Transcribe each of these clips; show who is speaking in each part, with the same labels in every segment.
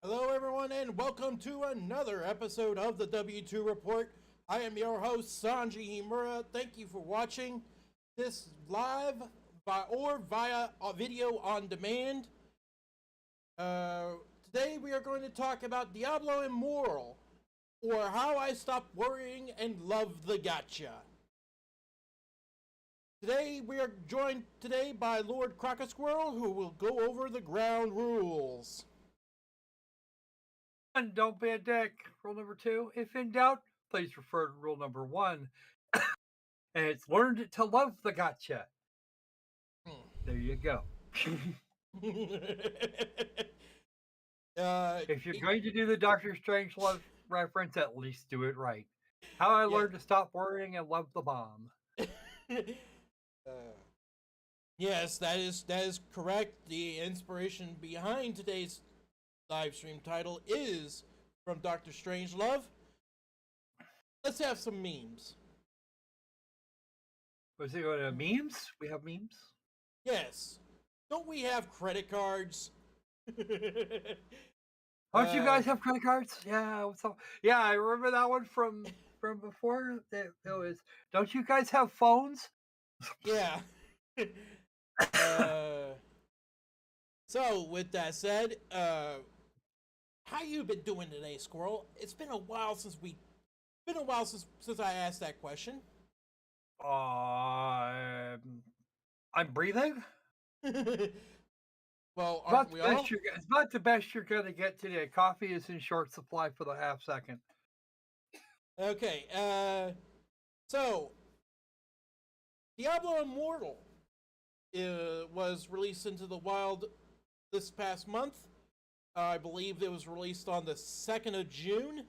Speaker 1: Hello, everyone, and welcome to another episode of the W2 Report. I am your host, Sanji Himura. Thank you for watching this live via video on demand. Today we are going to talk about Diablo Immortal, or how I stopped worrying and loved the Gatcha. Today we are joined by Lord Crocosquirrel, who will go over the ground rules.
Speaker 2: And don't be a dick. Rule number 2, if in doubt, please refer to rule number 1. And it's learned to love the Gatcha. There you go. If you're going to do the Doctor Strangelove reference, at least do it right. How I learned to stop worrying and love the bomb.
Speaker 1: Yes, that is correct. The inspiration behind today's live stream title is from Doctor Strangelove. let's have some memes.
Speaker 2: Was it going to memes? We have memes?
Speaker 1: Yes. Don't we have credit cards?
Speaker 2: Don't you guys have credit cards? Yeah, what's up? Yeah, I remember that one from before. It was. Don't you guys have phones?
Speaker 1: Yeah. So with that said, how you been doing today, Squirrel? It's been a while since since I asked that question.
Speaker 2: I'm breathing.
Speaker 1: Well,
Speaker 2: About
Speaker 1: aren't
Speaker 2: the
Speaker 1: we all?
Speaker 2: best it's about the best you're gonna get today. Coffee is in short supply for the half second.
Speaker 1: Okay. So Diablo Immortal was released into the wild this past month. I believe it was released on the 2nd of June.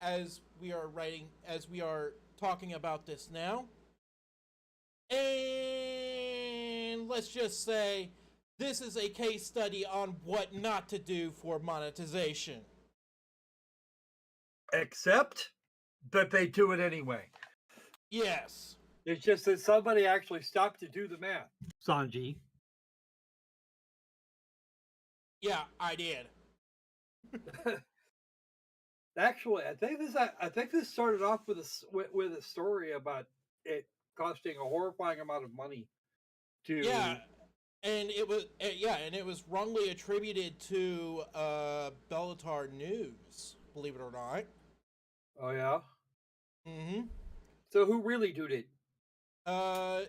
Speaker 1: As we are talking about this now. And let's just say this is a case study on what not to do for monetization.
Speaker 2: Except that they do it anyway.
Speaker 1: Yes.
Speaker 2: It's just that somebody actually stopped to do the math. Sanji.
Speaker 1: Yeah, I did.
Speaker 2: Actually, I think this started off with a story about it costing a horrifying amount of money to.
Speaker 1: Yeah, and it was wrongly attributed to Bellatar News, believe it or not.
Speaker 2: Oh yeah.
Speaker 1: Mm-hmm.
Speaker 2: So who really did it?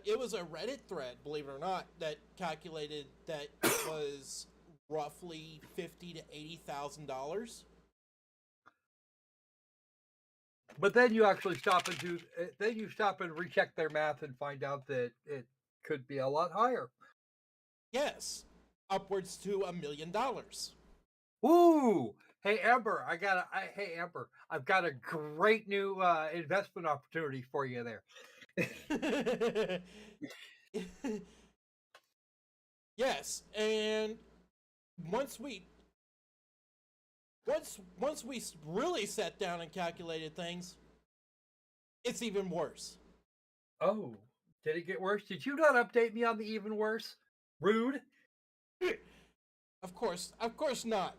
Speaker 1: It was a Reddit thread, believe it or not, that calculated that it was roughly $50,000 to $80,000.
Speaker 2: But then you actually stop and recheck their math and find out that it could be a lot higher.
Speaker 1: Yes, upwards to $1 million.
Speaker 2: Ooh, hey Amber, hey Amber, I've got a great new investment opportunity for you there.
Speaker 1: Yes, and once we really sat down and calculated things, it's even worse.
Speaker 2: Oh, did it get worse? Did you not update me on the even worse? Rude.
Speaker 1: Of course not.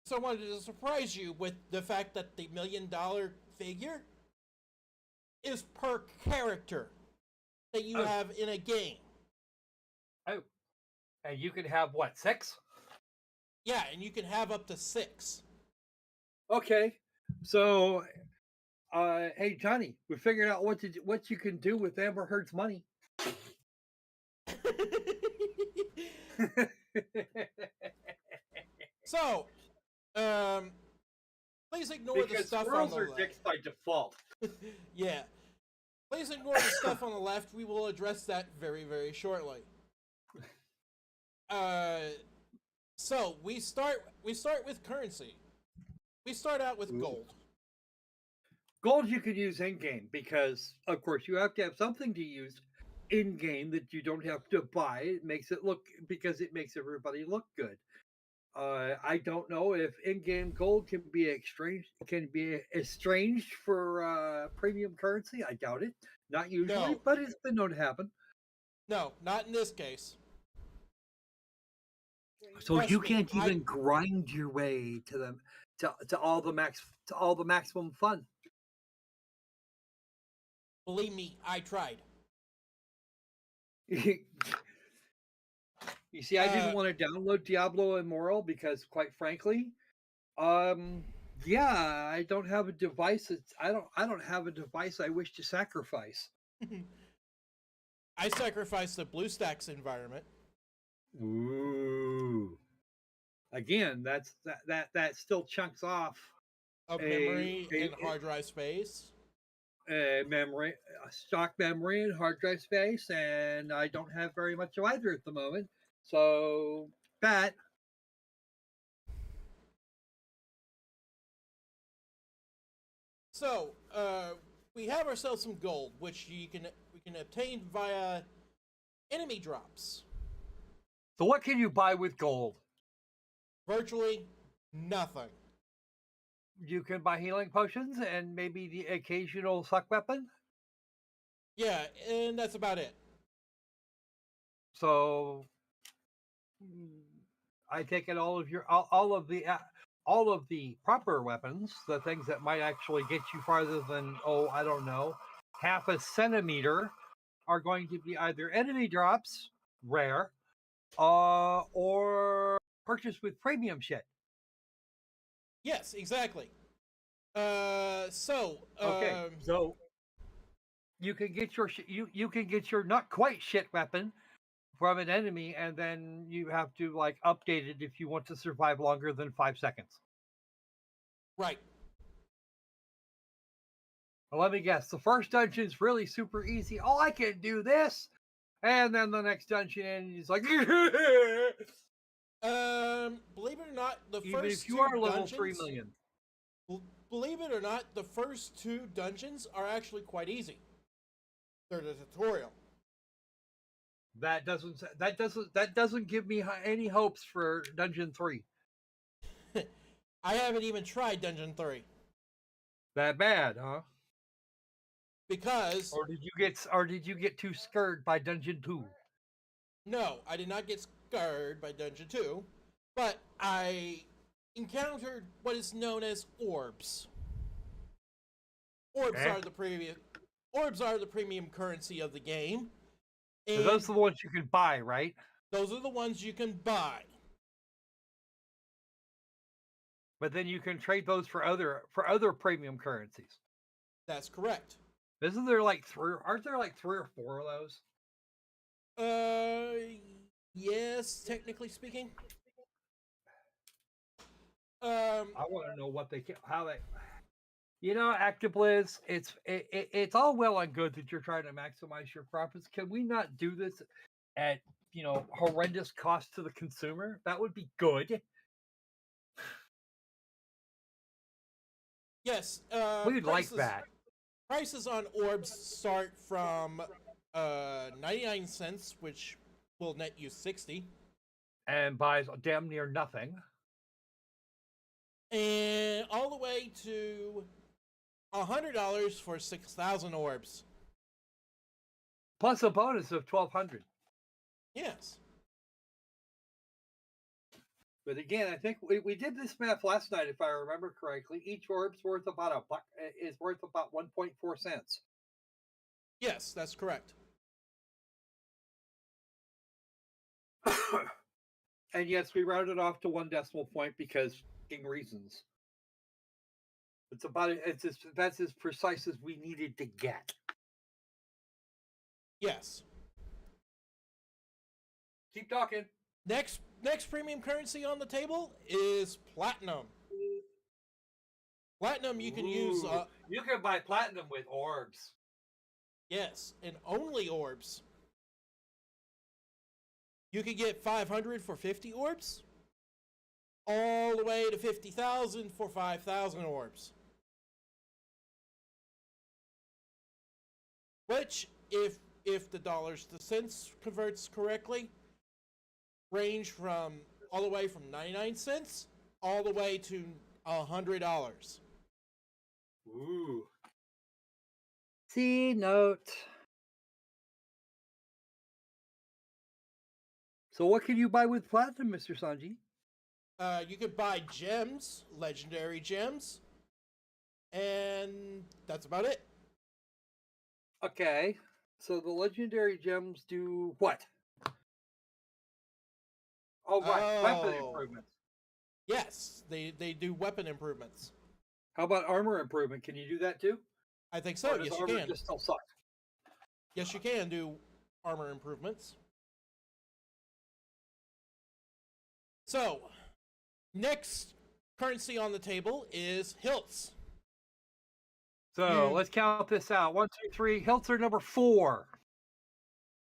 Speaker 1: So I wanted to surprise you with the fact that the $1 million figure is per character that you have in a game.
Speaker 2: Oh, and you can have what, 6?
Speaker 1: Yeah, and you can have up to 6.
Speaker 2: Okay, so, hey Johnny, we figured out what you can do with Amber Heard's money.
Speaker 1: So, please ignore the
Speaker 2: because
Speaker 1: stuff on
Speaker 2: squirrels
Speaker 1: the
Speaker 2: are
Speaker 1: left.
Speaker 2: dicks by default.
Speaker 1: Yeah. Please ignore the stuff on the left. We will address that very, very shortly. So we start with currency. We start out with gold.
Speaker 2: Gold you can use in game because, of course, you have to have something to use in game that you don't have to buy. It makes everybody look good. I don't know if in-game gold can be exchanged for premium currency. I doubt it. Not usually,
Speaker 1: No.
Speaker 2: but it's been known to happen.
Speaker 1: No, not in this case.
Speaker 2: So
Speaker 1: Trust
Speaker 2: you
Speaker 1: me,
Speaker 2: can't even grind your way to them to all the maximum fun.
Speaker 1: Believe me, I tried.
Speaker 2: You see, I didn't want to download Diablo Immortal because, quite frankly, yeah, I don't have a device. I don't have a device I wish to sacrifice.
Speaker 1: I sacrificed the BlueStacks environment.
Speaker 2: Ooh. Again, that still chunks off
Speaker 1: of memory and hard drive space.
Speaker 2: Memory, stock memory and hard drive space, and I don't have very much of either at the moment. So, Pat.
Speaker 1: So, we have ourselves some gold, which we can obtain via enemy drops.
Speaker 2: So, what can you buy with gold?
Speaker 1: Virtually nothing.
Speaker 2: you can buy healing potions and maybe the occasional suck weapon.
Speaker 1: Yeah, and that's about it.
Speaker 2: So I take it all of the proper weapons, the things that might actually get you farther than I don't know, half a centimeter, are going to be either enemy drops, rare, or purchased with premium shit.
Speaker 1: Yes, exactly. So
Speaker 2: you can get you can get your not quite shit weapon from an enemy, and then you have to like update it if you want to survive longer than 5 seconds.
Speaker 1: right.
Speaker 2: Well, let me guess. The first dungeon is really super easy. Oh, I can do this, and then the next dungeon is like,
Speaker 1: Believe it or not, the
Speaker 2: even
Speaker 1: first
Speaker 2: if you
Speaker 1: two
Speaker 2: are level
Speaker 1: dungeons,
Speaker 2: 3,000,000.
Speaker 1: believe it or not, the first two dungeons are actually quite easy. They're the tutorial.
Speaker 2: That doesn't give me any hopes for Dungeon 3.
Speaker 1: I haven't even tried Dungeon 3
Speaker 2: That bad, huh?
Speaker 1: because
Speaker 2: Or did you get too scared by Dungeon 2?
Speaker 1: no, I did not get scared by Dungeon 2, but I encountered what is known as orbs. Orbs
Speaker 2: Eh?
Speaker 1: are the premium currency of the game,
Speaker 2: So
Speaker 1: and
Speaker 2: those are the ones you can buy, right?
Speaker 1: those are the ones you can buy.
Speaker 2: But then you can trade those for other premium currencies.
Speaker 1: That's correct.
Speaker 2: Isn't there like three? Aren't there like 3 or 4 of those?
Speaker 1: Yes, technically speaking.
Speaker 2: I want to know what how they. ActiBliz, it's all well and good that you're trying to maximize your profits. Can we not do this at horrendous cost to the consumer? That would be good.
Speaker 1: Yes,
Speaker 2: We'd like that.
Speaker 1: Prices on orbs start from 99 cents, which will net you 60,
Speaker 2: And buys damn near nothing.
Speaker 1: and all the way to $100 for 6,000 orbs.
Speaker 2: Plus a bonus of 1,200.
Speaker 1: Yes.
Speaker 2: But again, I think we did this math last night, if I remember correctly. Each orb's worth about is worth about 1.4 cents.
Speaker 1: Yes, that's correct.
Speaker 2: And yes, we rounded off to 1 decimal point because reasons. That's as precise as we needed to get.
Speaker 1: Yes.
Speaker 2: Keep talking.
Speaker 1: Next premium currency on the table is platinum. Platinum you can use.
Speaker 2: You can buy platinum with orbs.
Speaker 1: Yes, and only orbs. You can get 500 for 50 orbs, all the way to 50,000 for 5,000 orbs. Which, if the dollars to cents converts correctly, range from all the way from 99 cents all the way to $100.
Speaker 2: Ooh. C note. So what can you buy with platinum, Mr. Sanji?
Speaker 1: You could buy gems, legendary gems, and that's about it.
Speaker 2: Okay. So the legendary gems do what? Oh, right. Weapon improvements.
Speaker 1: Yes, they do weapon improvements.
Speaker 2: How about armor improvement? Can you do that too?
Speaker 1: I think so.
Speaker 2: Or does
Speaker 1: Yes, you
Speaker 2: armor
Speaker 1: can.
Speaker 2: just still suck?
Speaker 1: Yes, you can do armor improvements. So, next currency on the table is hilts.
Speaker 2: So let's count this out. 1, 2, 3. Hilts are number 4.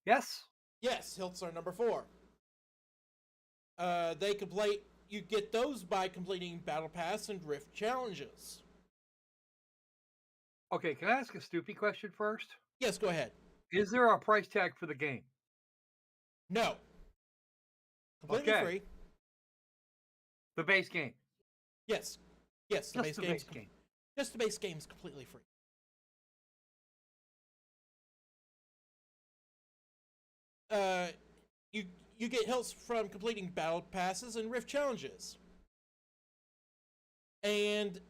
Speaker 2: Yes?
Speaker 1: Yes, hilts are number 4. You get those by completing Battle Pass and Rift challenges.
Speaker 2: Okay, can I ask a stupid question first?
Speaker 1: Yes, go ahead.
Speaker 2: Is there a price tag for the game?
Speaker 1: No. Completely free.
Speaker 2: The base game?
Speaker 1: Yes. Yes, the base
Speaker 2: game.
Speaker 1: Just the base game's completely free. You get hilts from completing battle passes and rift challenges, and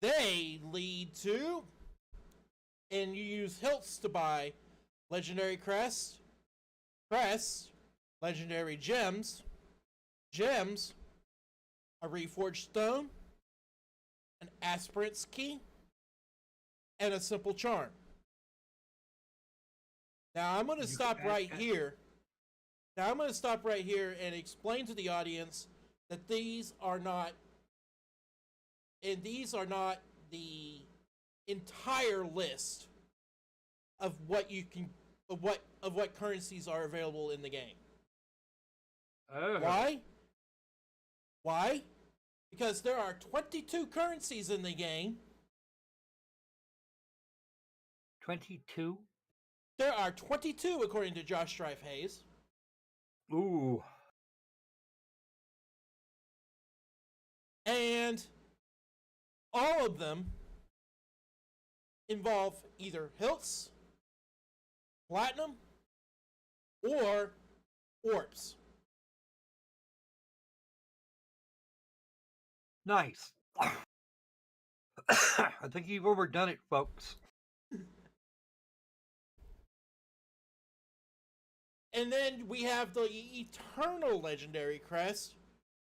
Speaker 1: they lead to, and you use hilts to buy legendary crests, legendary gems, a reforged stone, an aspirant's key, and a simple charm. Now I'm going to stop right here. Now I'm going to stop right here and explain to the audience that these are not the entire list of what you can of what currencies are available in the game.
Speaker 2: Oh.
Speaker 1: Why? Because there are 22 currencies in the game.
Speaker 2: 22?
Speaker 1: There are 22 according to Josh Strife Hayes.
Speaker 2: Ooh.
Speaker 1: And all of them involve either hilts, platinum, or orbs.
Speaker 2: Nice. I think you've overdone it, folks.
Speaker 1: And then we have the Eternal Legendary Crest,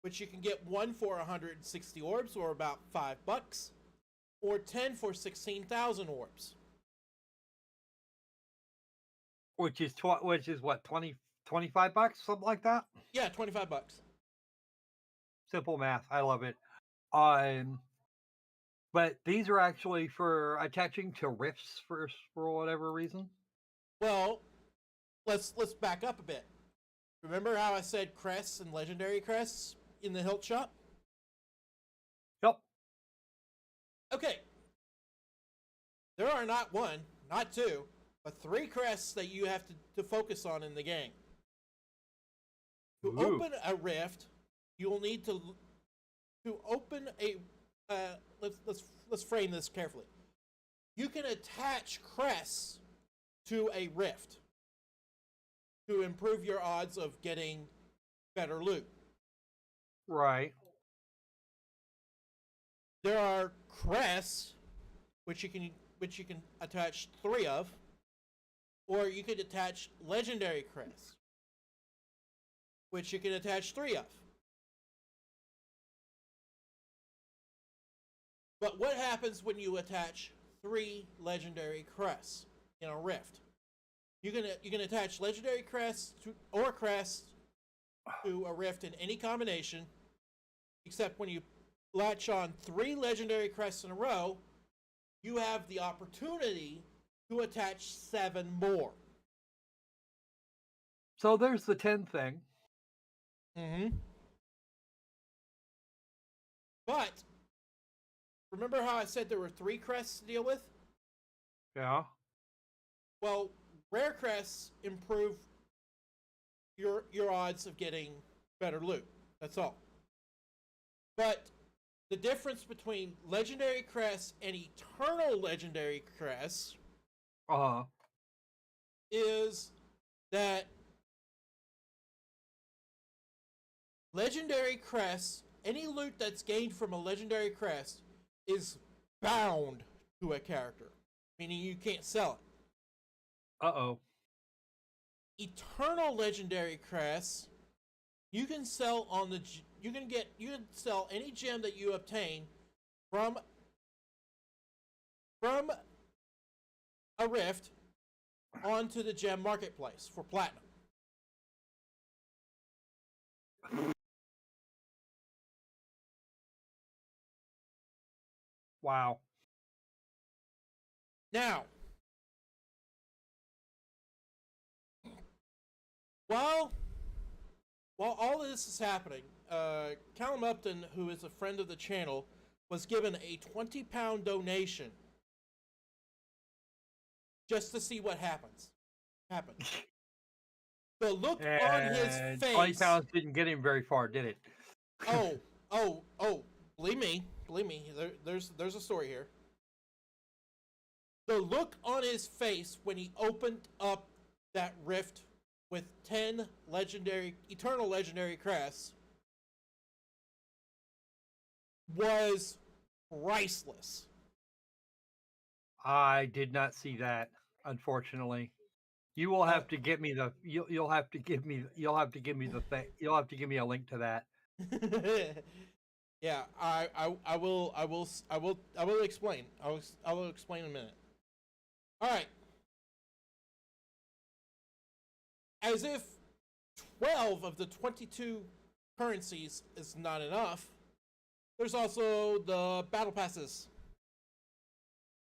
Speaker 1: which you can get 1 for 160 orbs, or about $5, or 10 for 16,000 orbs.
Speaker 2: Which is what, 20, $25, something like that?
Speaker 1: Yeah, $25.
Speaker 2: Simple math. I love it. But these are actually for attaching to rifts for whatever reason.
Speaker 1: Well, let's back up a bit. Remember how I said crests and legendary crests in the hilt shop?
Speaker 2: Yep.
Speaker 1: Okay. There are not 1, not 2, but 3 crests that you have to focus on in the game. To open a rift, you will need to open a let's frame this carefully. You can attach crests to a rift to improve your odds of getting better loot.
Speaker 2: Right.
Speaker 1: There are crests which you can attach 3 of, or you could attach legendary crests which you can attach 3 of. But what happens when you attach 3 legendary crests in a rift? You can attach legendary crests to a rift in any combination, except when you latch on 3 legendary crests in a row, you have the opportunity to attach 7 more.
Speaker 2: So there's the 10 thing.
Speaker 1: Mm-hmm. But remember how I said there were 3 crests to deal with?
Speaker 2: Yeah.
Speaker 1: Well, rare crests improve your odds of getting better loot. That's all. But the difference between legendary crests and eternal legendary crests is that legendary crests, any loot that's gained from a legendary crest, is bound to a character, meaning you can't sell it.
Speaker 2: Uh-oh.
Speaker 1: Eternal legendary crests, you can sell on the you can sell any gem that you obtain from a rift onto the gem marketplace for platinum.
Speaker 2: Wow.
Speaker 1: Now, while all of this is happening, Callum Upton, who is a friend of the channel, was given a £20 donation just to see what happens. The look on his face.
Speaker 2: 20 pounds didn't get him very far, did it?
Speaker 1: Oh, believe me, believe me, there's a story here. The look on his face when he opened up that rift with 10 eternal legendary crests was priceless.
Speaker 2: I did not see that, unfortunately. You will have to give me the you'll have to give me you'll have to give me the thing you'll have to give me a link to that.
Speaker 1: Yeah, I will explain. I will explain in a minute. All right. As if 12 of the 22 currencies is not enough, there's also the battle passes,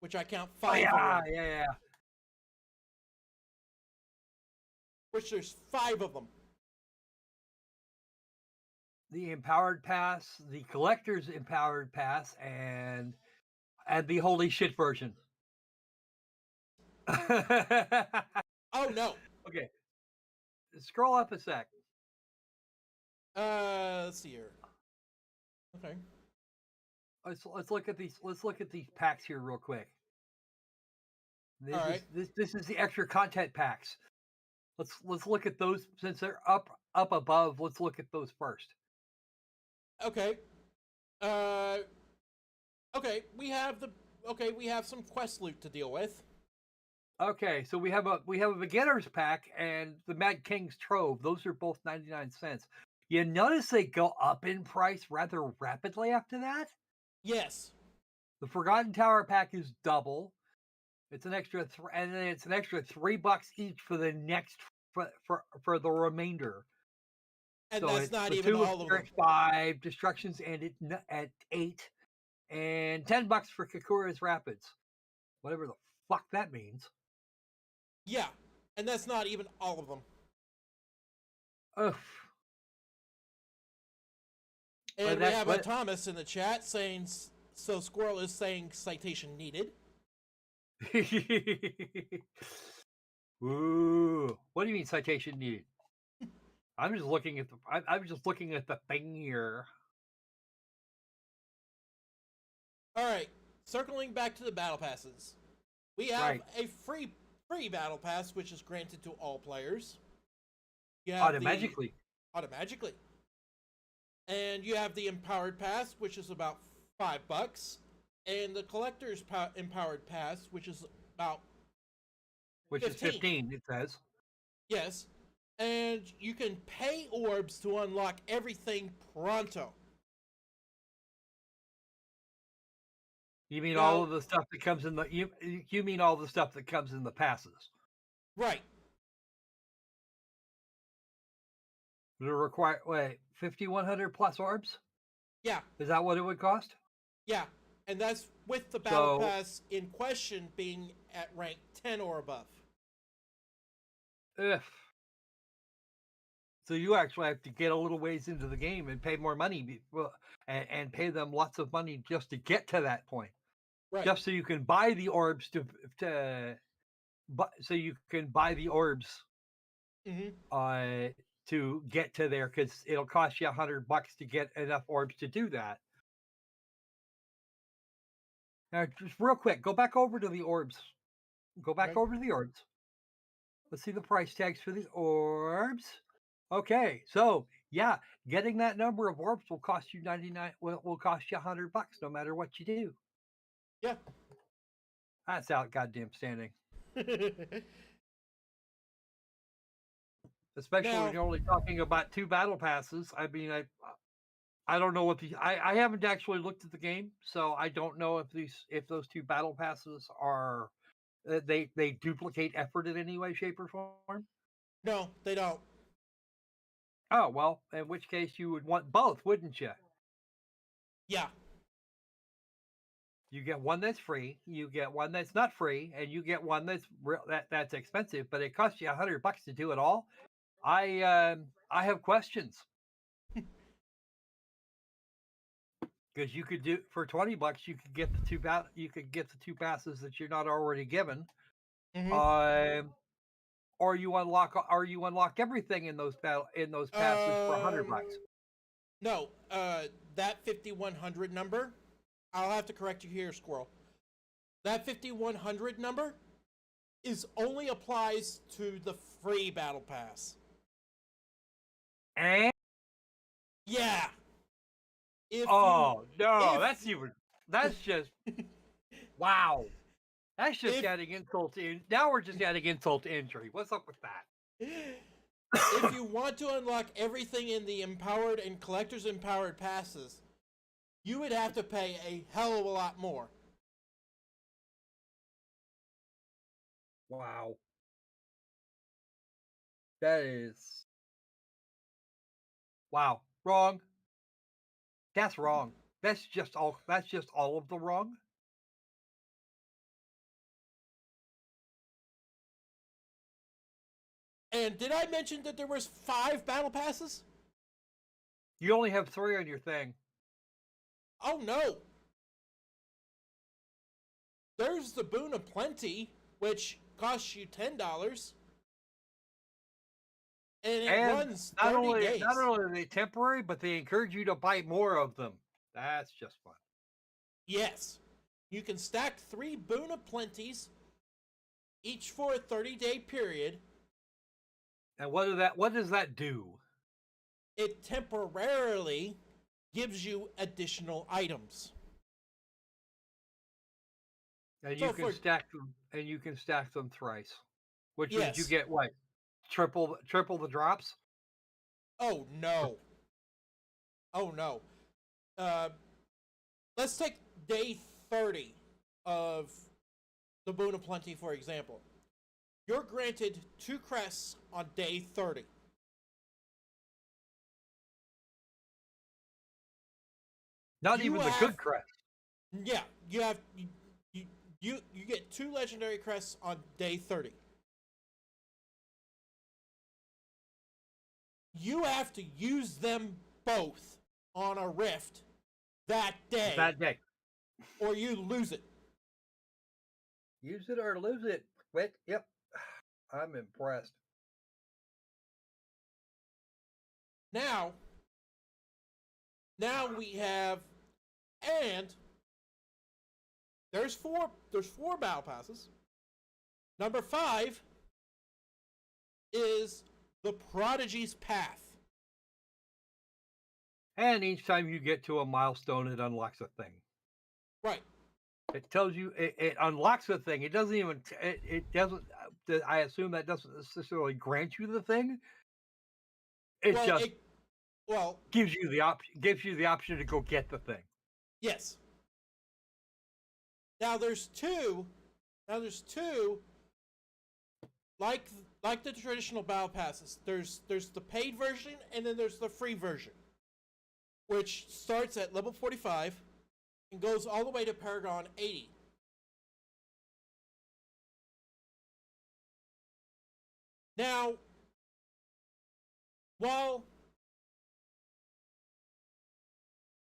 Speaker 1: which I count 5
Speaker 2: yeah,
Speaker 1: of them.
Speaker 2: yeah.
Speaker 1: Which there's 5 of them.
Speaker 2: The empowered pass, the collector's empowered pass, and the holy shit version.
Speaker 1: Oh no.
Speaker 2: Okay. Scroll up a sec.
Speaker 1: Let's see here. Okay.
Speaker 2: Let's look at these packs here real quick. This is the extra content packs. Let's look at those since they're up above. Let's look at those first.
Speaker 1: Okay. Okay, we have some quest loot to deal with.
Speaker 2: Okay, so we have a beginner's pack and the Mad King's Trove. Those are both 99 cents. You notice they go up in price rather rapidly after that?
Speaker 1: Yes.
Speaker 2: The Forgotten Tower pack is double. It's an extra and then it's an extra $3 each for the next for the remainder.
Speaker 1: And
Speaker 2: so
Speaker 1: that's not even all of them.
Speaker 2: 5 destructions ended at 8, and $10 for Kakura's Rapids. Whatever the fuck that means.
Speaker 1: Yeah, and that's not even all of them.
Speaker 2: Ugh.
Speaker 1: And we have a Thomas in the chat saying, so Squirrel is saying citation needed.
Speaker 2: Ooh, what do you mean citation needed? I'm just looking at the thing here.
Speaker 1: All right, circling back to the battle passes. We have a free battle pass which is granted to all players.
Speaker 2: Automatically.
Speaker 1: And you have the empowered pass, which is about $5, and the collector's empowered pass, which is about
Speaker 2: 15. It says.
Speaker 1: Yes, and you can pay orbs to unlock everything pronto.
Speaker 2: You mean all of the stuff that comes in the you mean all the stuff that comes in the passes?
Speaker 1: Right.
Speaker 2: Would it require 5,100 plus orbs?
Speaker 1: Yeah.
Speaker 2: Is that what it would cost?
Speaker 1: Yeah, and that's with the battle pass in question being at rank 10 or above.
Speaker 2: So you actually have to get a little ways into the game and pay more money, and pay them lots of money just to get to that point.
Speaker 1: Right.
Speaker 2: Just so you can buy the orbs so you can buy the orbs to get to there, because it'll cost you $100 to get enough orbs to do that. Now, just real quick, go back over to the orbs. Over to the orbs. Let's see the price tags for these orbs. Okay, so yeah, getting that number of orbs will cost you 99. Will cost you $100 no matter what you do.
Speaker 1: Yeah,
Speaker 2: that's out goddamn standing. Especially when you're only talking about 2 battle passes. I mean, I don't know what I haven't actually looked at the game, so I don't know if those 2 battle passes are they duplicate effort in any way, shape, or form.
Speaker 1: No, they don't.
Speaker 2: Oh, well, in which case you would want both, wouldn't you?
Speaker 1: Yeah.
Speaker 2: You get one that's free, you get one that's not free, and you get one that's expensive, but it costs you $100 to do it all. I have questions. Because you could do for $20, you could get the 2 passes that you're not already given. Or you unlock everything in those passes for $100.
Speaker 1: No, that 5,100 number I'll have to correct you here, Squirrel. That 5100 number only applies to the free battle pass.
Speaker 2: And
Speaker 1: Yeah.
Speaker 2: no, that's just wow. That's just adding insult to now we're just adding insult to injury. What's up with that?
Speaker 1: If you want to unlock everything in the Empowered and Collector's Empowered passes, you would have to pay a hell of a lot more.
Speaker 2: Wow. That is wow. Wrong. That's wrong. That's just all of the wrong.
Speaker 1: And did I mention that there was 5 battle passes?
Speaker 2: You only have 3 on your thing.
Speaker 1: Oh no. There's the Boon of Plenty, which costs you $10. And it runs 30 days.
Speaker 2: Not only are they temporary, but they encourage you to buy more of them. That's just fun.
Speaker 1: Yes. You can stack 3 Boon of Plenties, each for a 30-day period.
Speaker 2: And what does that do?
Speaker 1: It temporarily gives you additional items.
Speaker 2: And you can stack them thrice. Which means you get what? Triple the drops?
Speaker 1: Oh no. Oh no. Let's take day 30 of the Boon of Plenty, for example. You're granted 2 crests on day 30.
Speaker 2: Not even the good crest.
Speaker 1: Yeah, you get 2 legendary crests on day 30. You have to use them both on a rift that day. Or you lose it.
Speaker 2: Use it or lose it. Wait, yep. I'm impressed.
Speaker 1: Now we have, and there's four battle passes. Number 5 is the Prodigy's Path.
Speaker 2: And each time you get to a milestone, it unlocks a thing.
Speaker 1: Right.
Speaker 2: It tells you it unlocks a thing. It doesn't even it doesn't. I assume that doesn't necessarily grant you the thing. It gives you the option to go get the thing.
Speaker 1: Yes. Now there's two. Like the traditional battle passes. There's the paid version and then there's the free version, which starts at level 45 and goes all the way to Paragon 80. Now, while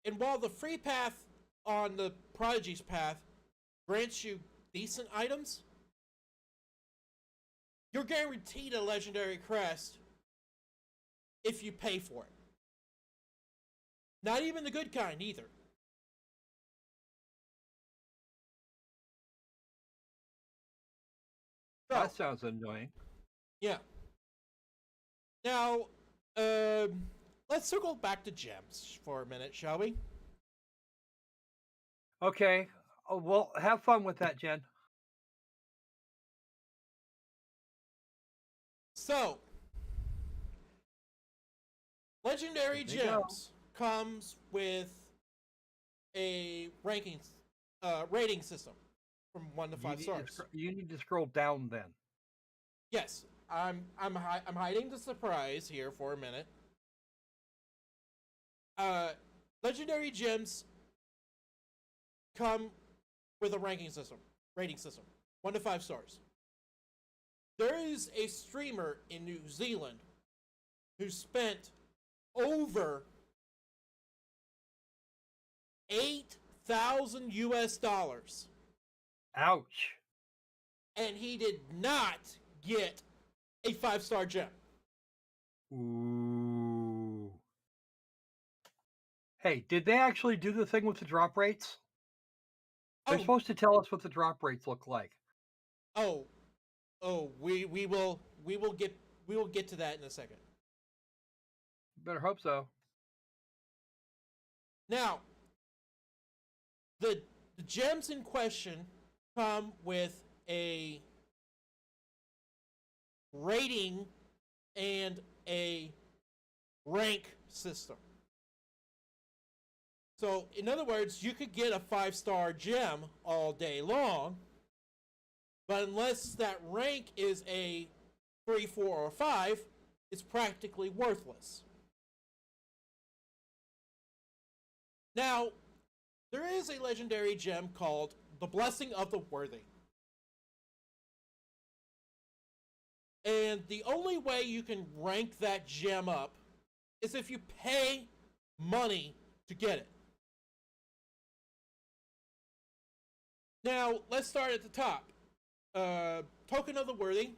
Speaker 1: the free path on the Prodigy's Path grants you decent items, you're guaranteed a legendary crest if you pay for it. Not even the good kind either.
Speaker 2: That sounds annoying.
Speaker 1: Yeah. Now, let's circle back to gems for a minute, shall we?
Speaker 2: Okay. Well, have fun with that, Jen.
Speaker 1: So, Legendary Gems comes with a rating system from 1 to 5 stars.
Speaker 2: You need to scroll down then.
Speaker 1: Yes, I'm hiding the surprise here for a minute. Legendary Gems come with a rating system, 1 to 5 stars. There is a streamer in New Zealand who spent over $8,000 US.
Speaker 2: Ouch.
Speaker 1: And he did not get a 5-star gem.
Speaker 2: Ooh. Hey, did they actually do the thing with the drop rates? They're
Speaker 1: Oh,
Speaker 2: supposed to tell us what the drop rates look like.
Speaker 1: oh, we will get to that in a second.
Speaker 2: Better hope so.
Speaker 1: Now, the gems in question come with a rating and a rank system. So, in other words, you could get a 5-star gem all day long, but unless that rank is a 3, 4, or 5, it's practically worthless. Now, there is a legendary gem called the Blessing of the Worthy. And the only way you can rank that gem up is if you pay money to get it. Now, let's start at the top. Token of the Worthy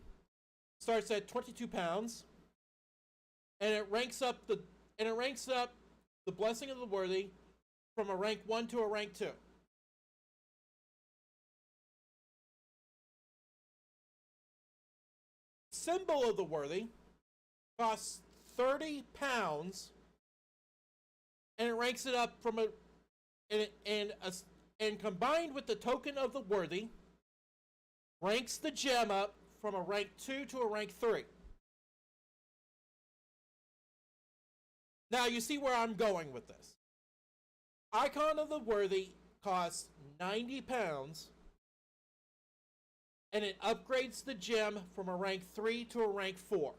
Speaker 1: starts at 22 pounds, and it ranks up the Blessing of the Worthy from a rank 1 to a rank 2. Symbol of the Worthy costs 30 pounds, and it ranks it up from and combined with the Token of the Worthy, ranks the gem up from a rank 2 to a rank 3. Now you see where I'm going with this. Icon of the Worthy costs 90 pounds, and it upgrades the gem from a rank 3 to a rank 4.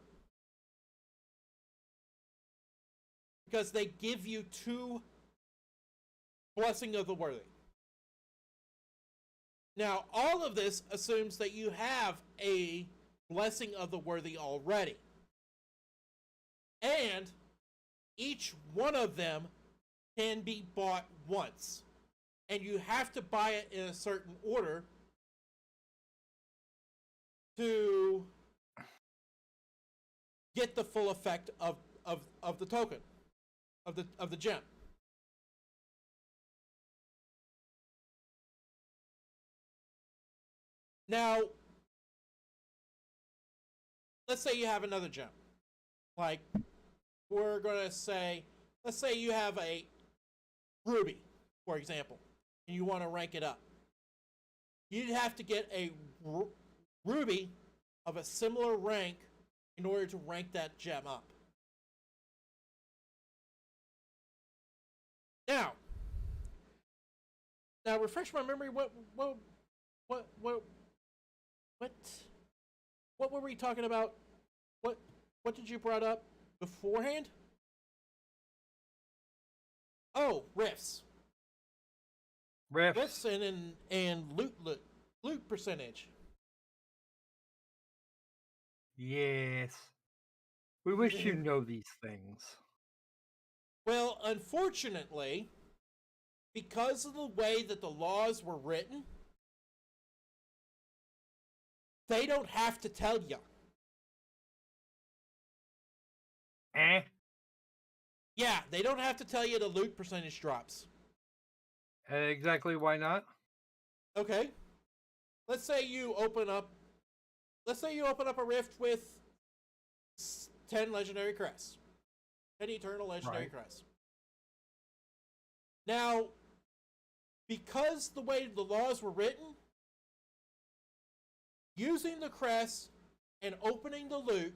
Speaker 1: Because they give you 2 Blessing of the Worthy. Now, all of this assumes that you have a Blessing of the Worthy already. And each one of them can be bought once. And you have to buy it in a certain order to get the full effect of the token, of the gem. Now, let's say you have another gem. Like, we're going to say, let's say you have a ruby, for example, and you want to rank it up. You'd have to get a ruby of a similar rank in order to rank that gem up. Now refresh my memory. What were we talking about? What did you brought up beforehand? Oh, rifts. Rifts and loot percentage.
Speaker 2: Yes. We wish you know these things.
Speaker 1: Well, unfortunately, because of the way that the laws were written, they don't have to tell you. Yeah, they don't have to tell you the loot percentage drops.
Speaker 2: Exactly, why not?
Speaker 1: Okay. Let's say you open up a rift with 10 legendary crests. 10 eternal legendary crests. Now, because the way the laws were written, using the crests and opening the loot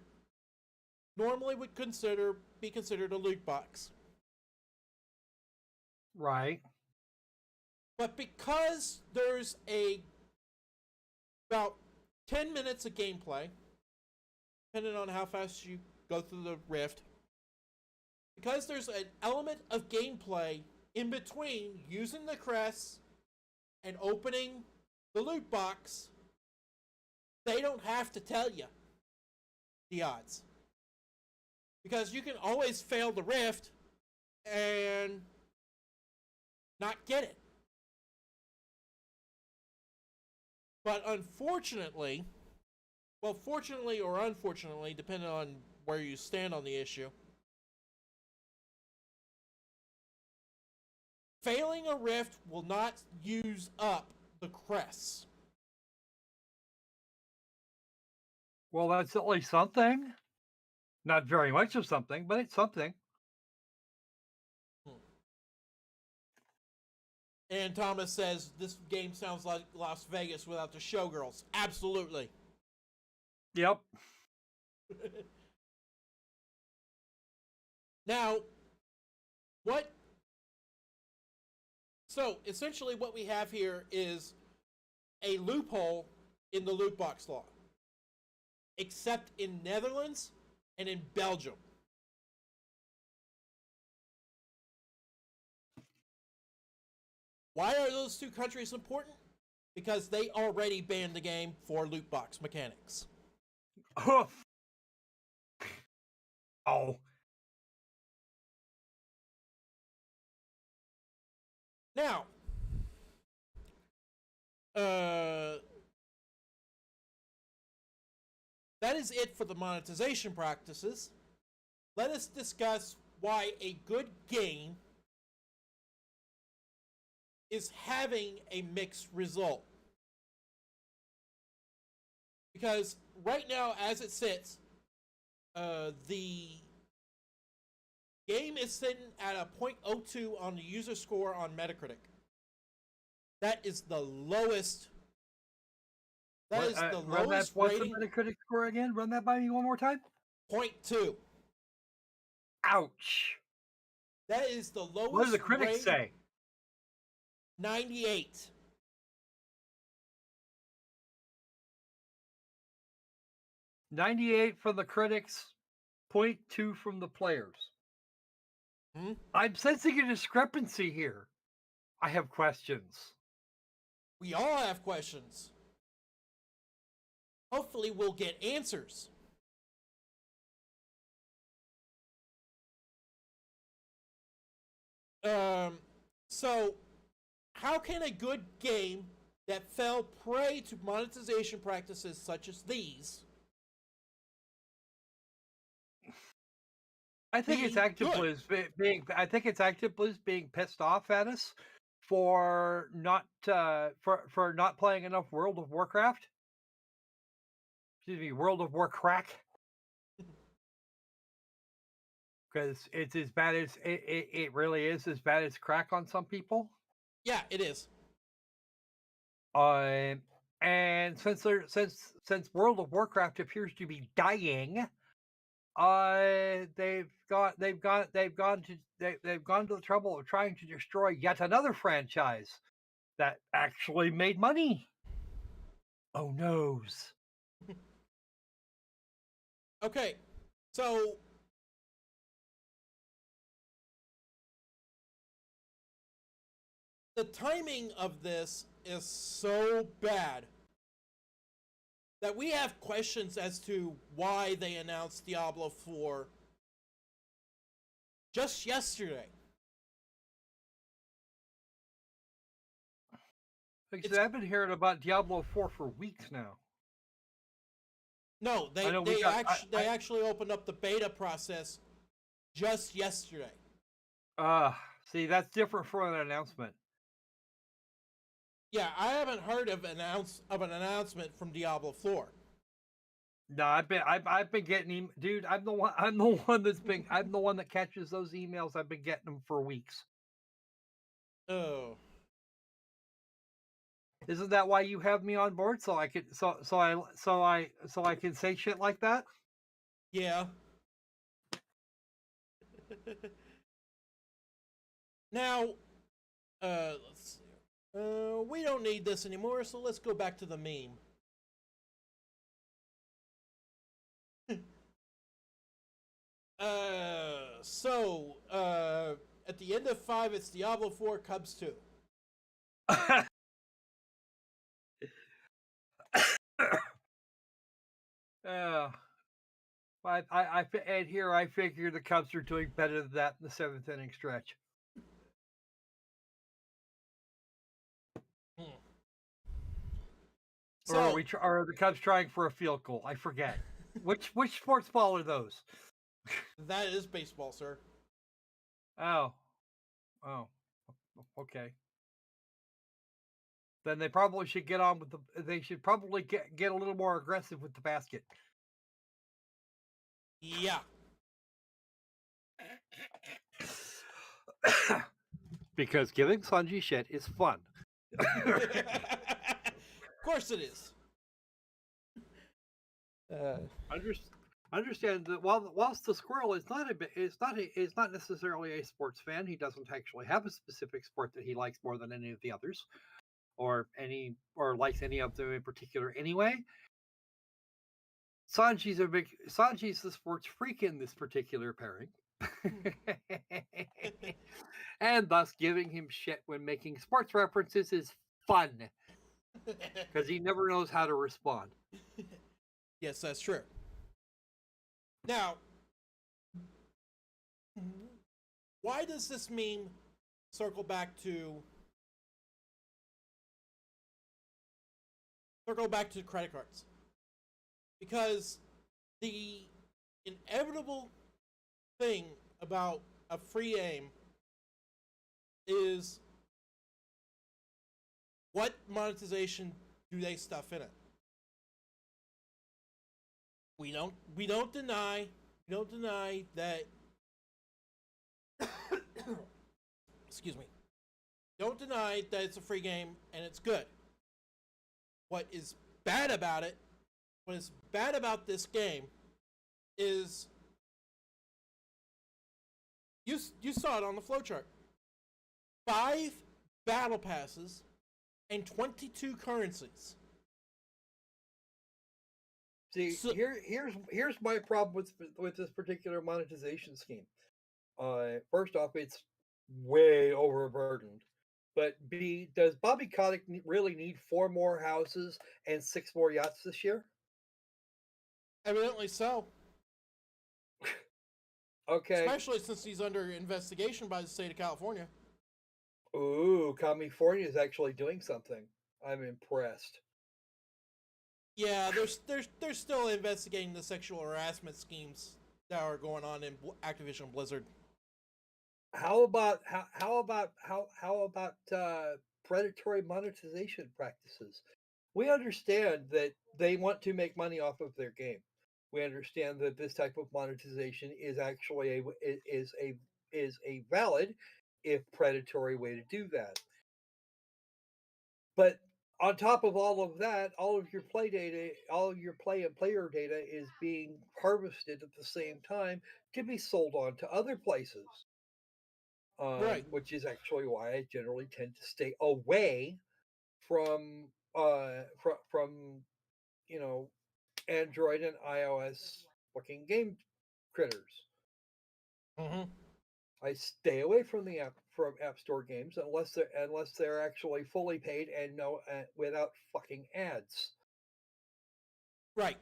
Speaker 1: normally would be considered a loot box.
Speaker 2: Right.
Speaker 1: But because there's about 10 minutes of gameplay, depending on how fast you go through the rift, because there's an element of gameplay in between using the crests and opening the loot box, they don't have to tell you the odds. Because you can always fail the rift and not get it. But unfortunately, well, fortunately or unfortunately, depending on where you stand on the issue, failing a rift will not use up the crests.
Speaker 2: Well, that's at least something. Not very much of something, but it's something.
Speaker 1: And Thomas says this game sounds like Las Vegas without the showgirls. Absolutely.
Speaker 2: Yep.
Speaker 1: Now, what? So essentially, what we have here is a loophole in the loot box law, except in Netherlands and in Belgium. Why are those two countries important? Because they already banned the game for loot box mechanics.
Speaker 2: Oh.
Speaker 1: Now, that is it for the monetization practices. Let us discuss why a good game is having a mixed result. Because right now, as it sits, the game is sitting at a 0.02 on the user score on Metacritic. That is the lowest. That is the lowest rating.
Speaker 2: What's the Metacritic score again? Run that by me one more time.
Speaker 1: 0.2.
Speaker 2: Ouch.
Speaker 1: That is the lowest.
Speaker 2: What do the critics say?
Speaker 1: 98.
Speaker 2: $98 from the critics, 0.2 from the players. I'm sensing a discrepancy here. I have questions.
Speaker 1: We all have questions. Hopefully we'll get answers. So, how can a good game that fell prey to monetization practices such as these?
Speaker 2: I think it's ActiveBliz being. I think it's ActiveBliz being pissed off at us for not playing enough World of Warcraft. Excuse me, World of Warcrack. Because it's as bad as it really is as bad as crack on some people.
Speaker 1: Yeah, it is.
Speaker 2: And since World of Warcraft appears to be dying, they've gone to the trouble of trying to destroy yet another franchise that actually made money. Oh noes.
Speaker 1: Okay, so the timing of this is so bad that we have questions as to why they announced Diablo 4 just yesterday.
Speaker 2: Because I've been hearing about Diablo 4 for weeks now.
Speaker 1: No, they actually opened up the beta process just yesterday.
Speaker 2: See, that's different from an announcement.
Speaker 1: Yeah, I haven't heard of an announcement from Diablo 4.
Speaker 2: No, I've been getting dude. I'm the one that catches those emails. I've been getting them for weeks.
Speaker 1: Oh.
Speaker 2: Isn't that why you have me on board? So I can say shit like that?
Speaker 1: Yeah. Now, let's see. We don't need this anymore, so let's go back to the meme. At the end of 5, it's Diablo 4 Cubs 2.
Speaker 2: And here I figure the Cubs are doing better than that in the 7th inning stretch. So, or are the Cubs trying for a field goal? I forget. Which sports ball are those?
Speaker 1: That is baseball, sir.
Speaker 2: Oh, okay. then they probably should get on with the. They should probably get a little more aggressive with the basket.
Speaker 1: Yeah.
Speaker 2: Because giving Sanji shit is fun.
Speaker 1: Of course it is.
Speaker 2: Understand that whilst the squirrel is not necessarily a sports fan, he doesn't actually have a specific sport that he likes more than any of the others, or likes any of them in particular anyway. Sanji's the sports freak in this particular pairing. And thus giving him shit when making sports references is fun. Because he never knows how to respond.
Speaker 1: Yes, that's true. Now, why does this meme circle back to credit cards? Because the inevitable thing about a free game is, what monetization do they stuff in it? We don't deny that excuse me. Don't deny that it's a free game and it's good. What is bad about it, what is bad about this game is you saw it on the flowchart. 5 battle passes and 22 currencies.
Speaker 2: See, here's my problem with this particular monetization scheme. First off, it's way overburdened. But B, does Bobby Kotick really need 4 more houses and 6 more yachts this year?
Speaker 1: Evidently so.
Speaker 2: Okay.
Speaker 1: Especially since he's under investigation by the state of California.
Speaker 2: Ooh, California is actually doing something. I'm impressed.
Speaker 1: Yeah, they're still investigating the sexual harassment schemes that are going on in Activision Blizzard.
Speaker 2: How about predatory monetization practices? We understand that they want to make money off of their game. We understand that this type of monetization is actually a valid, if predatory, way to do that. But on top of all of that, all of your play data, all of your play and player data is being harvested at the same time to be sold on to other places.
Speaker 1: Right.
Speaker 2: Which is actually why I generally tend to stay away from Android and iOS fucking game critters.
Speaker 1: Mm-hmm.
Speaker 2: I stay away from App Store games unless they're actually fully paid and without fucking ads.
Speaker 1: Right.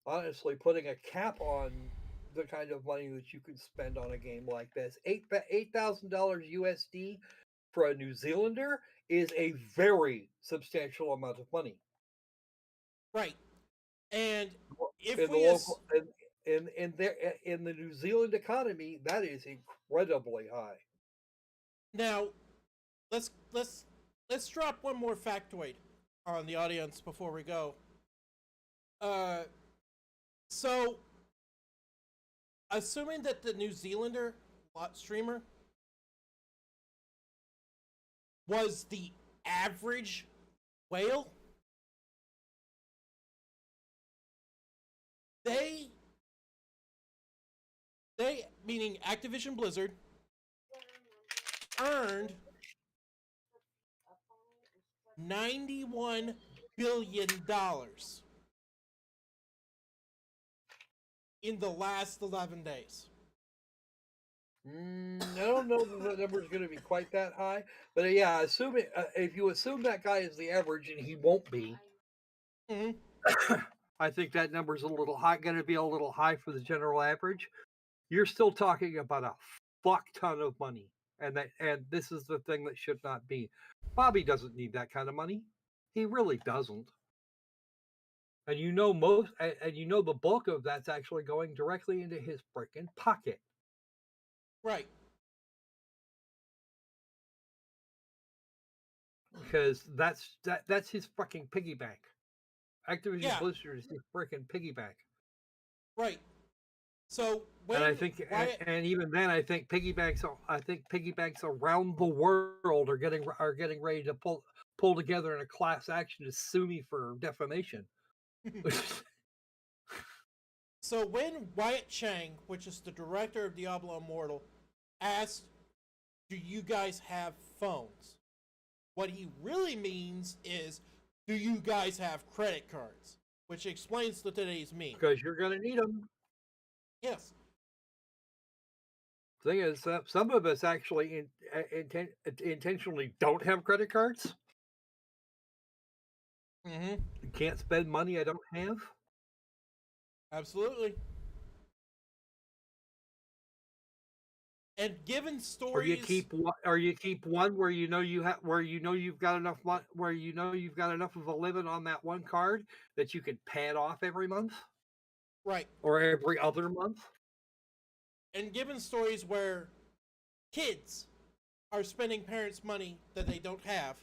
Speaker 2: Honestly, putting a cap on the kind of money that you could spend on a game like this, $8,000 USD for a New Zealander is a very substantial amount of money.
Speaker 1: Right. And if
Speaker 2: in
Speaker 1: we
Speaker 2: the local in the New Zealand economy, that is incredibly high.
Speaker 1: Now, let's drop one more factoid on the audience before we go. So, assuming that the New Zealander lot streamer was the average whale, they meaning Activision Blizzard, earned $91 billion in the last 11 days.
Speaker 2: I don't know that the number is going to be quite that high, but yeah, if you assume that guy is the average, and he won't be, I think that number is going to be a little high for the general average. You're still talking about a fuck ton of money, and this is the thing that should not be. Bobby doesn't need that kind of money. He really doesn't. And the bulk of that's actually going directly into his freaking pocket.
Speaker 1: Right.
Speaker 2: because that's his fucking piggy bank. Activision
Speaker 1: Yeah,
Speaker 2: Blizzard is his freaking piggy bank.
Speaker 1: right. So
Speaker 2: And I
Speaker 1: when
Speaker 2: think,
Speaker 1: Wyatt,
Speaker 2: and even then, I think piggy banks around the world are getting ready to pull together in a class action to sue me for defamation.
Speaker 1: so when Wyatt Chang, which is the director of Diablo Immortal, asked, "Do you guys have phones?" What he really means is, "Do you guys have credit cards?" Which explains to today's meme.
Speaker 2: Because you're going to need them.
Speaker 1: Yes.
Speaker 2: Thing is, some of us actually intentionally don't have credit cards.
Speaker 1: Mm-hmm.
Speaker 2: Can't spend money I don't have.
Speaker 1: Absolutely. And given
Speaker 2: Or you
Speaker 1: stories,
Speaker 2: keep one where you've got enough where you've got enough of a limit on that one card that you can pay it off every month
Speaker 1: right,
Speaker 2: or every other month.
Speaker 1: and given stories where kids are spending parents' money that they don't have,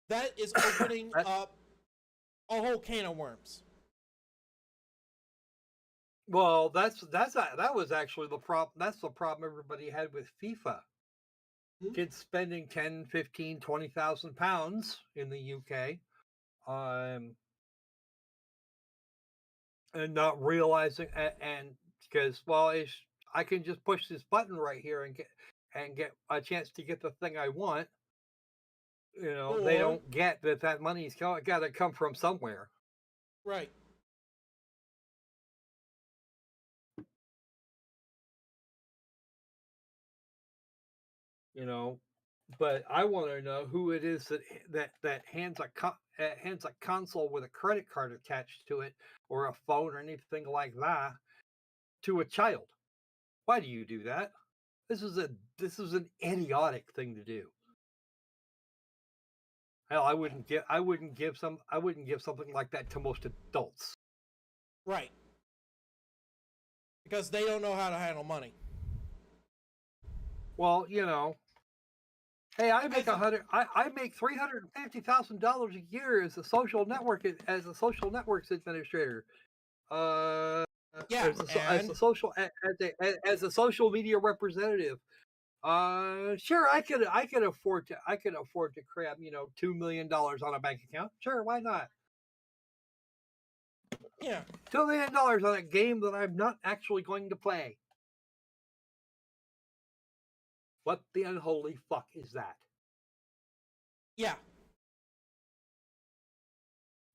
Speaker 1: that is opening up a whole can of worms.
Speaker 2: Well, that was actually the problem. That's the problem everybody had with FIFA. Kids spending 10, 15, 20,000 pounds in the UK, and not realizing, and because, well, I can just push this button right here and get a chance to get the thing I want. They
Speaker 1: Or,
Speaker 2: don't get that money's got to come from somewhere.
Speaker 1: right,
Speaker 2: But I want to know who it is that hands a console with a credit card attached to it, or a phone, or anything like that, to a child. Why do you do that? This is an idiotic thing to do. Hell, I wouldn't give something like that to most adults.
Speaker 1: right. Because they don't know how to handle money.
Speaker 2: Well, hey, I make $350,000 a year as a social networks administrator.
Speaker 1: Yeah,
Speaker 2: As
Speaker 1: and
Speaker 2: a social media representative. Sure, I could afford to crap $2 million on a bank account. Sure, why not?
Speaker 1: yeah,
Speaker 2: $2 million on a game that I'm not actually going to play. What the unholy fuck is that?
Speaker 1: yeah,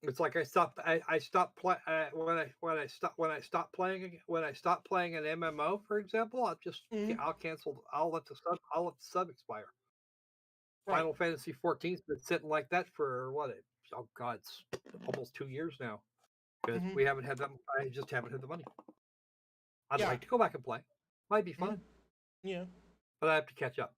Speaker 2: It's like I stopped when I stopped playing an MMO, for example.
Speaker 1: mm-hmm.
Speaker 2: I'll let the sub expire.
Speaker 1: Right,
Speaker 2: Final Fantasy 14's been sitting like that for what? Oh God, it's almost 2 years now because
Speaker 1: mm-hmm.
Speaker 2: we haven't had them. I just haven't had the money. I'd
Speaker 1: Yeah,
Speaker 2: like to go back and play. Might be
Speaker 1: mm-hmm.
Speaker 2: fun,
Speaker 1: Yeah.
Speaker 2: but I have to catch up.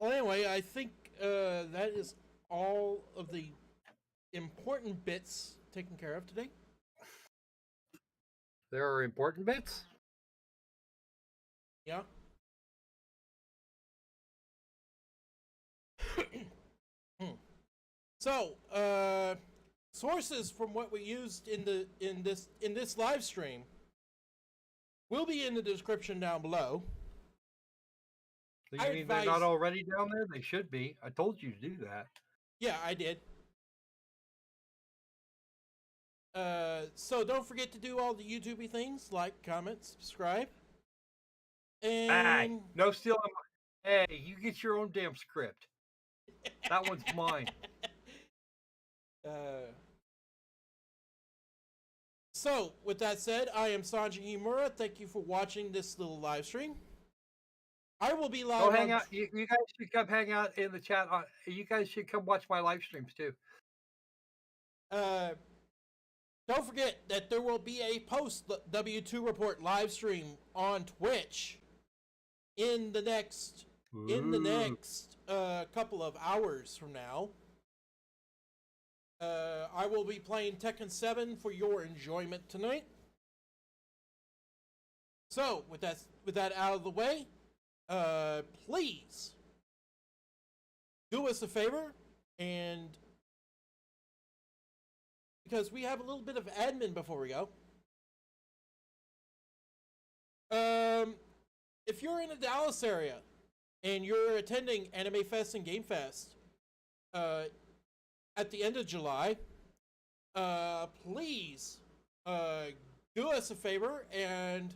Speaker 1: Well, anyway, I think that is all of the important bits taken care of today.
Speaker 2: There are important bits.
Speaker 1: Yeah. So, sources from what we used in this live stream will be in the description down below.
Speaker 2: You mean they're not already down there? They should be. I told you to do that.
Speaker 1: Yeah, I did. So don't forget to do all the YouTubey things, like, comment, subscribe,
Speaker 2: Hey,
Speaker 1: and
Speaker 2: no stealing. Hey, you get your own damn script. That one's mine.
Speaker 1: So with that said, I am Sanji Immoral. Thank you for watching this little live stream. I will be live.
Speaker 2: Go hang out. You guys should come hang out in the chat. You guys should come watch my live streams too.
Speaker 1: Don't forget that there will be a post W2 report live stream on Twitch in the next couple of hours from now. I will be playing Tekken 7 for your enjoyment tonight. So with that out of the way, please do us a favor, and because we have a little bit of admin before we go. If you're in the Dallas area and you're attending Animefest and Gamefest at the end of July, please do us a favor and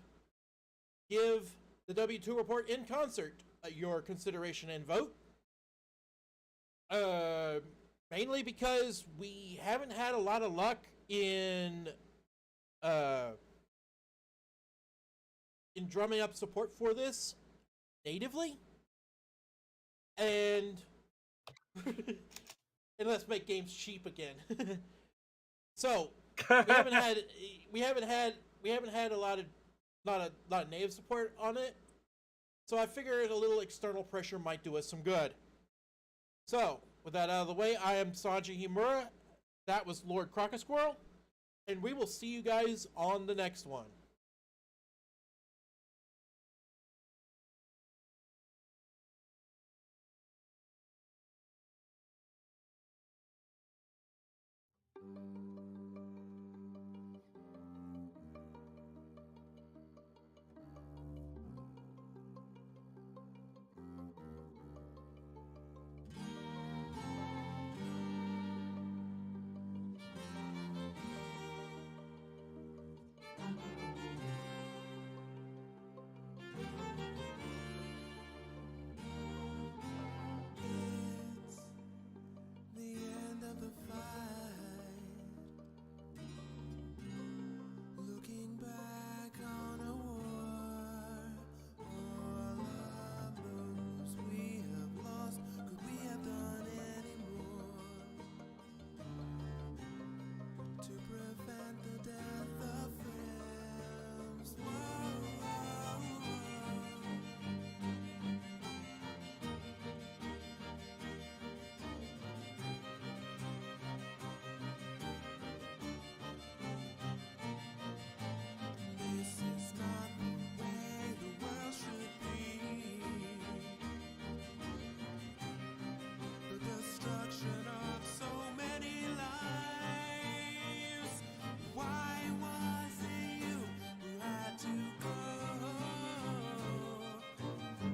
Speaker 1: give the W2 Report in concert your consideration and vote. Mainly because we haven't had a lot of luck in drumming up support for this natively, and and let's make games cheap again. So we haven't had a lot of native support on it. So I figured a little external pressure might do us some good. So with that out of the way, I am Sanji Himura. That was Lord Crocosquirrel, and we will see you guys on the next one.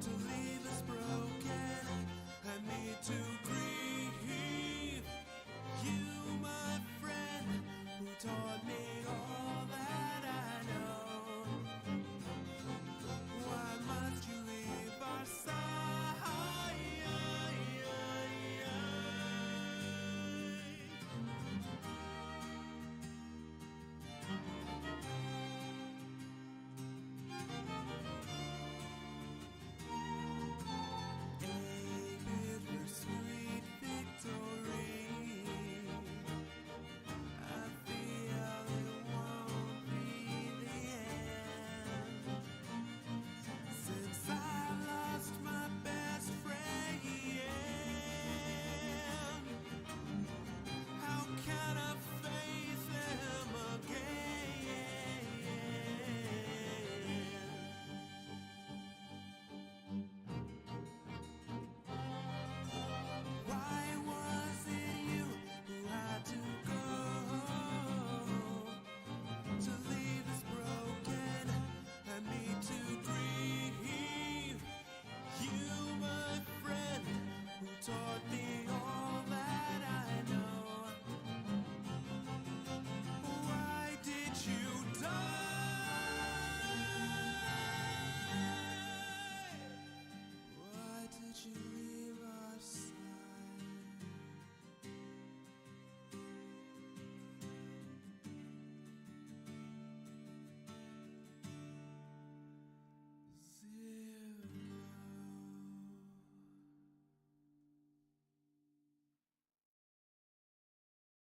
Speaker 3: To leave us broken, I need to